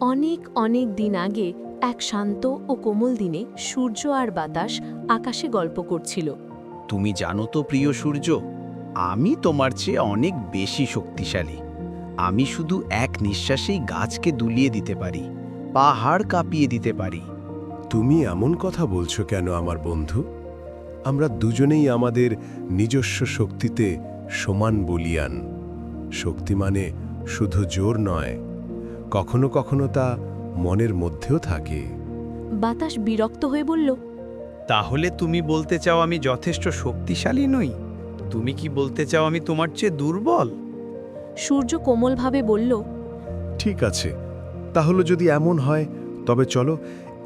অনেক অনেক দিন আগে এক শান্ত ও কোমল দিনে সূর্য আর বাতাস আকাশে গল্প করছিল। তুমি জানো তো প্রিয় সূর্য, আমি তোমার চেয়ে অনেক বেশি শক্তিশালী। আমি শুধু এক নিঃশ্বাসেই গাছকে দুলিয়ে দিতে পারি, পাহাড় কাঁপিয়ে দিতে পারি। তুমি এমন কথা বলছো কেন আমার বন্ধু? আমরা দুজনেই আমাদের নিজস্ব শক্তিতে সমান বলীয়ান। শক্তি মানে শুধু জোর নয়, কখনো কখনো তা মনের মধ্যেও থাকে। বাতাস বিরক্ত হয়ে বলল, তাহলে তুমি বলতে চাও আমি যথেষ্ট শক্তিশালী নই? তুমি কি বলতে চাও আমি তোমার চেয়ে দুর্বল? সূর্য কোমলভাবে বলল, ঠিক আছে, তাহলে যদি এমন হয় তবে চলো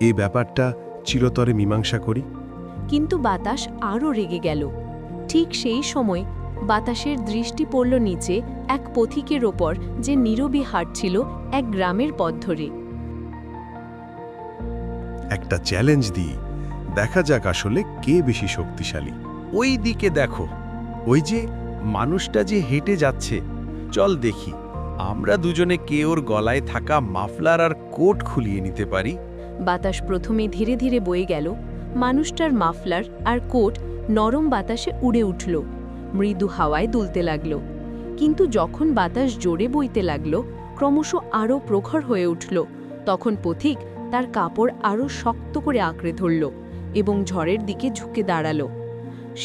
এই ব্যাপারটা চিরতরে মীমাংসা করি। কিন্তু বাতাস আরও রেগে গেল। ঠিক সেই সময় বাতাসের দৃষ্টি পড়ল নিচে এক পথিকের ওপর, যে নীরবে হাঁটছিল এক গ্রামের পথ ধরে। একটা চ্যালেঞ্জ দিই, দেখা যাক আসলে কে বেশি শক্তিশালী। ওই দিকে দেখো, ওই যে মানুষটা যে হেঁটে যাচ্ছে, চল দেখি আমরা দুজনে কে ওর গলায় থাকা মাফলার আর কোট খুলিয়ে নিতে পারি। বাতাস প্রথমে ধীরে ধীরে বয়ে গেল। মানুষটার মাফলার আর কোট নরম বাতাসে উড়ে উঠল, মৃদু হাওয়ায় দুলতে লাগল। কিন্তু যখন বাতাস জোরে বইতে লাগল, ক্রমশ আরও প্রখর হয়ে উঠল, তখন পথিক তার কাপড় আরও শক্ত করে আঁকড়ে ধরল এবং ঝড়ের দিকে ঝুঁকে দাঁড়াল।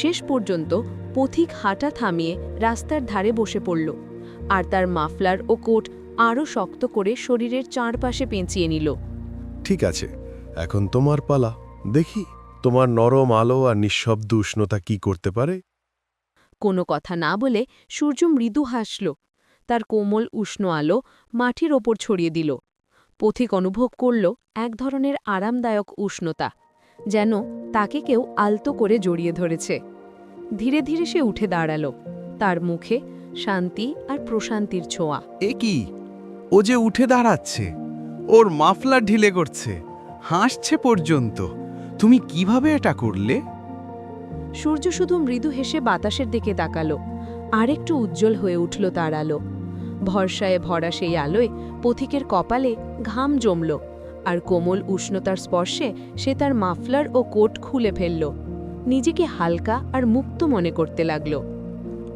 শেষ পর্যন্ত পথিক হাঁটা থামিয়ে রাস্তার ধারে বসে পড়ল, আর তার মাফলার ও কোট আরও শক্ত করে শরীরের চারপাশে পেঁচিয়ে নিল। ঠিক আছে, এখন তোমার পালা, দেখি তোমার নরম আলো আর নিঃশব্দ উষ্ণতা কি করতে পারে। কোনো কথা না বলে সূর্য মৃদু হাসল। তার কোমল উষ্ণ আলো মাটির ওপর ছড়িয়ে দিল। পথিক অনুভব করল এক ধরনের আরামদায়ক উষ্ণতা, যেন তাকে কেউ আলতো করে জড়িয়ে ধরেছে। ধীরে ধীরে সে উঠে দাঁড়াল, তার মুখে শান্তি আর প্রশান্তির ছোঁয়া। এ কি, ও যে উঠে দাঁড়াচ্ছে, ওর মাফলার ঢিলে করছে, হাসছে পর্যন্ত। তুমি কিভাবে এটা করলে? সূর্য শুধু মৃদু হেসে বাতাসের দিকে তাকালো। আরেকটু উজ্জ্বল হয়ে উঠল তার আলো। ভরসায় ভরা সেই আলোয় পথিকের কপালে ঘাম জমল, আর কোমল উষ্ণতার স্পর্শে সে তার মাফলার ও কোট খুলে ফেলল। নিজেকে হালকা আর মুক্ত মনে করতে লাগল।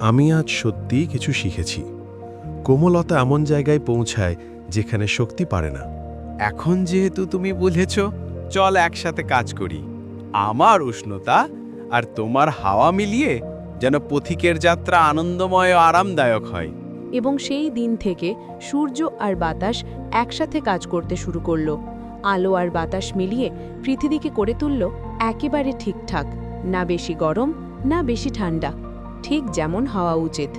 আমি আজ সত্যিই কিছু শিখেছি। কোমলতা এমন জায়গায় পৌঁছায় যেখানে শক্তি পারে না। এখন যেহেতু তুমি বুঝেছ, চল একসাথে কাজ করি। আমার উষ্ণতা আর তোমার হাওয়া মিলিয়ে যেন পথিকের যাত্রা আনন্দময় ও আরামদায়ক হয়। এবং সেই দিন থেকে সূর্য আর বাতাস একসাথে কাজ করতে শুরু করল। আলো আর বাতাস মিলিয়ে পৃথিবীকে করে তুলল একেবারে ঠিকঠাক, না বেশি গরম না বেশি ঠান্ডা, ঠিক যেমন হওয়া উচিত।